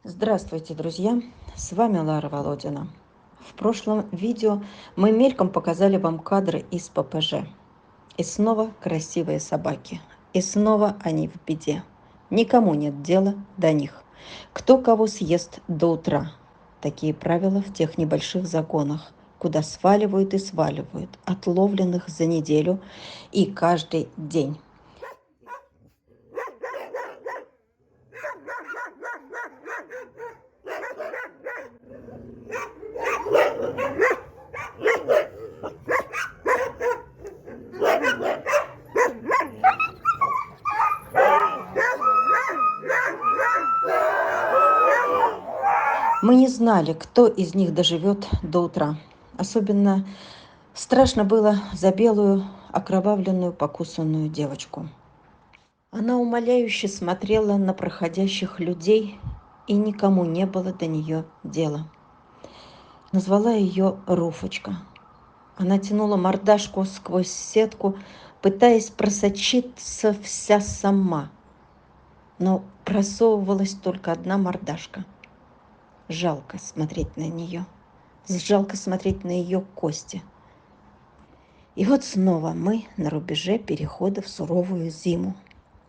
Здравствуйте, друзья! С вами Лара Володина. В прошлом видео мы мельком показали вам кадры из ППЖ. И снова красивые собаки. И снова они в беде. Никому нет дела до них. Кто кого съест до утра. Такие правила в тех небольших загонах, куда сваливают и сваливают отловленных за неделю и каждый день. Мы не знали, кто из них доживет до утра. Особенно страшно было за белую, окровавленную, покусанную девочку. Она умоляюще смотрела на проходящих людей, и никому не было до нее дела. Назвала ее Руфочка. Она тянула мордашку сквозь сетку, пытаясь просочиться вся сама. Но просовывалась только одна мордашка. Жалко смотреть на нее. Жалко смотреть на ее кости. И вот снова мы на рубеже перехода в суровую зиму.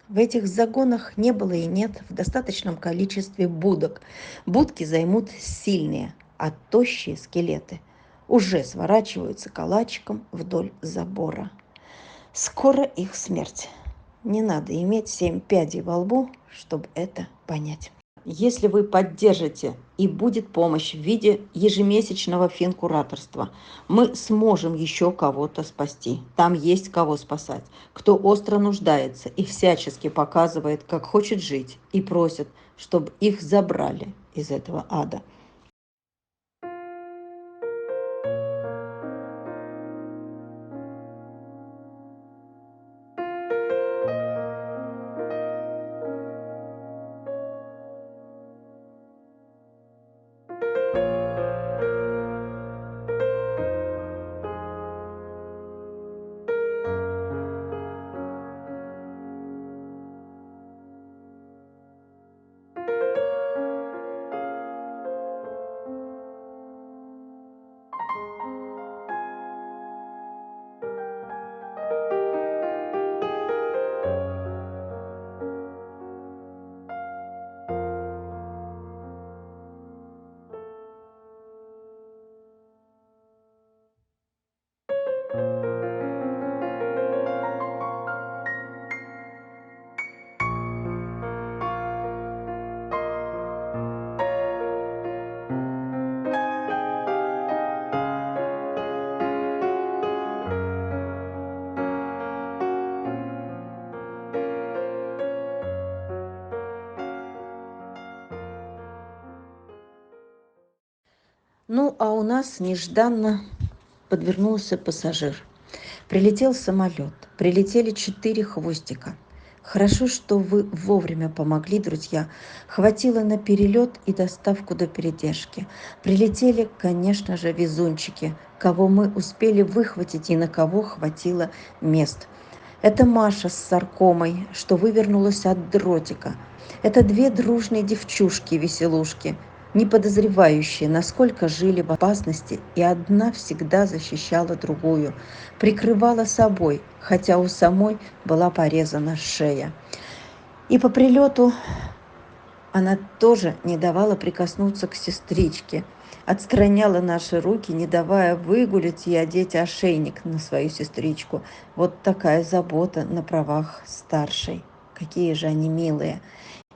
В этих загонах не было и нет в достаточном количестве будок. Будки займут сильные, а тощие скелеты уже сворачиваются калачиком вдоль забора. Скоро их смерть. Не надо иметь 7 пядей во лбу, чтобы это понять. Если вы поддержите и будет помощь в виде ежемесячного финкураторства, мы сможем еще кого-то спасти. Там есть кого спасать, кто остро нуждается и всячески показывает, как хочет жить, и просит, чтобы их забрали из этого ада. Ну, а у нас нежданно подвернулся пассажир. Прилетел самолет, прилетели 4 хвостика. Хорошо, что вы вовремя помогли, друзья. Хватило на перелет и доставку до передержки. Прилетели, конечно же, везунчики, кого мы успели выхватить и на кого хватило мест. Это Маша с саркомой, что вывернулась от дротика. Это 2 дружные девчушки-веселушки, не подозревающие, насколько жили в опасности, и одна всегда защищала другую, прикрывала собой, хотя у самой была порезана шея. И по прилету она тоже не давала прикоснуться к сестричке, отстраняла наши руки, не давая выгулять и одеть ошейник на свою сестричку. Вот такая забота на правах старшей. Какие же они милые.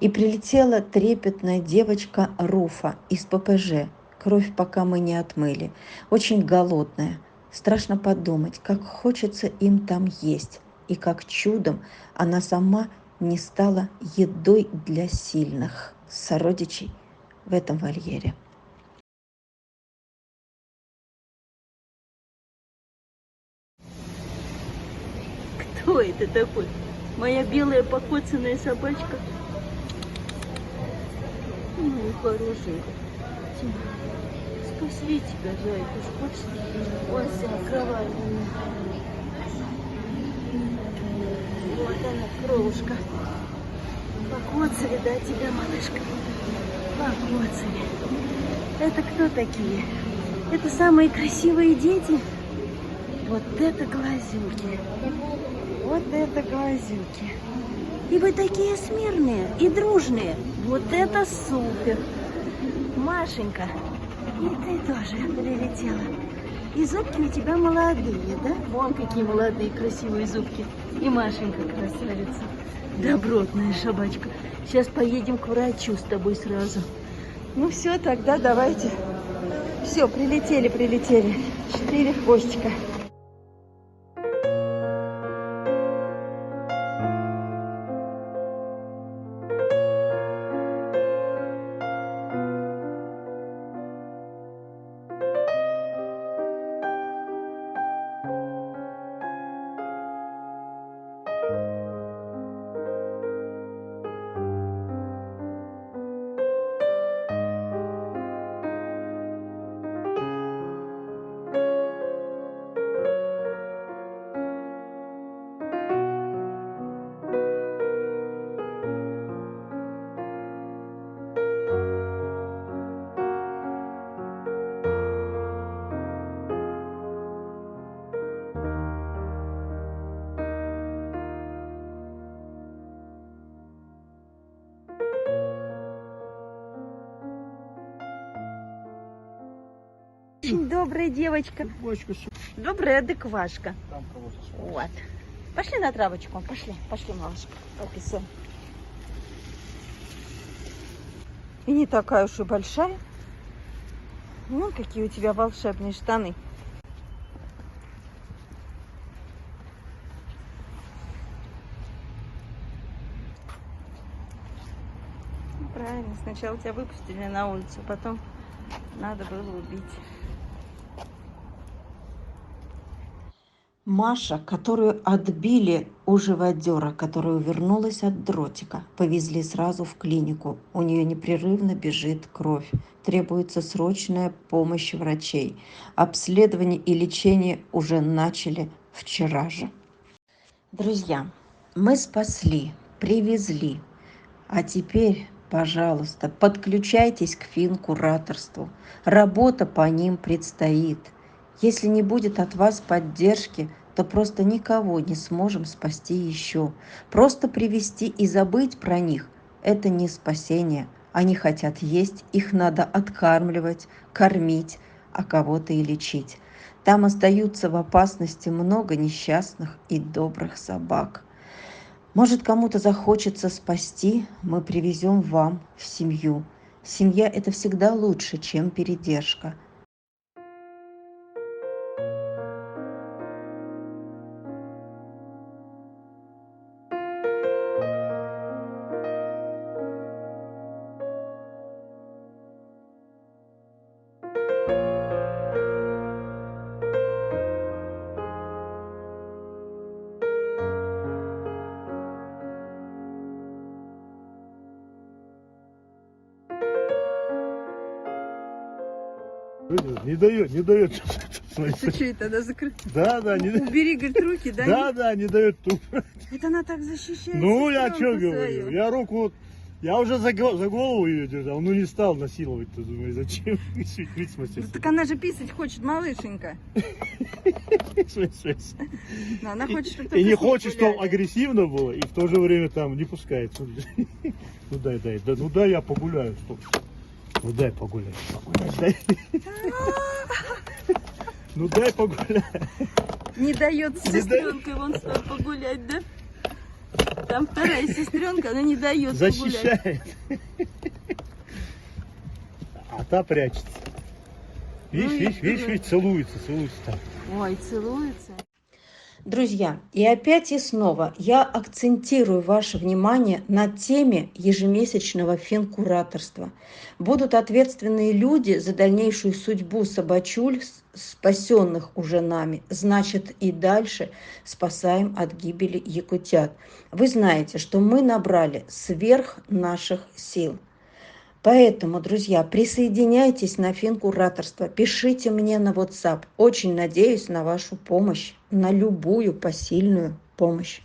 И прилетела трепетная девочка Руфа из ППЖ. Кровь пока мы не отмыли. Очень голодная. Страшно подумать, как хочется им там есть. И как чудом она сама не стала едой для сильных сородичей в этом вольере. Кто это такой? Моя белая покоцанная собачка? Ну, хорошенькая. Спасли тебя, зайка, спасли. Ой, вся кровавая. Вот она, кровушка. Покоцали, да, тебя, малышка? покоцали. Это кто такие? Это самые красивые дети? Вот это глазюки. Вот это глазюки. И вы такие смирные и дружные. Вот это супер. Машенька, и ты тоже прилетела. И зубки у тебя молодые, да? Вон какие молодые красивые зубки. И Машенька красавица. Добротная собачка. Сейчас поедем к врачу с тобой сразу. Ну все, тогда давайте. Все, прилетели. 4 хвостика. Очень добрая девочка. Добрая адеквашка. Вот. Пошли на травочку. Пошли, малышка. Пописаем. И не такая уж и большая. Ну, какие у тебя волшебные штаны. Ну, правильно, сначала тебя выпустили на улицу, потом надо было убить. Маша, которую отбили у живодера, которая увернулась от дротика, повезли сразу в клинику. У нее непрерывно бежит кровь. Требуется срочная помощь врачей. Обследование и лечение уже начали вчера же. Друзья, мы спасли, привезли. А теперь, пожалуйста, подключайтесь к финкураторству. Работа по ним предстоит. Если не будет от вас поддержки, то просто никого не сможем спасти еще. Просто привести и забыть про них – это не спасение. Они хотят есть, их надо откармливать, кормить, а кого-то и лечить. Там остаются в опасности много несчастных и добрых собак. Может, кому-то захочется спасти, мы привезем вам в семью. Семья – это всегда лучше, чем передержка. Не дает. Ты что, это она закрыта? Да, не дает. Убери, говорит, руки, да? Да, не дает тупо. Это она так защищает. Ну, я что сестренку говорю? свою. Я руку, я уже за голову ее держал, ну не стал насиловать, ты думаешь, зачем? Ну, так она же писать хочет, малышенька. Но она хочет, чтобы И не только хочет, гуляли. чтобы агрессивно было, и в то же время там не пускает. Ну дай, я погуляю, стоп. Ну дай погуляй, дай. Ну дай погуляй. Не дает с сестренкой вон с тобой погулять, да? Там вторая сестренка, она не дает погулять. Защищает. А та прячется. Видишь, целуется так. Ой, целуется. Друзья, и снова я акцентирую ваше внимание на теме ежемесячного финкураторства. Будут ответственные люди за дальнейшую судьбу собачуль, спасенных уже нами, значит и дальше спасаем от гибели якутят. Вы знаете, что мы набрали сверх наших сил. Поэтому, друзья, присоединяйтесь на финкураторство, пишите мне на WhatsApp. Очень надеюсь на вашу помощь, на любую посильную помощь.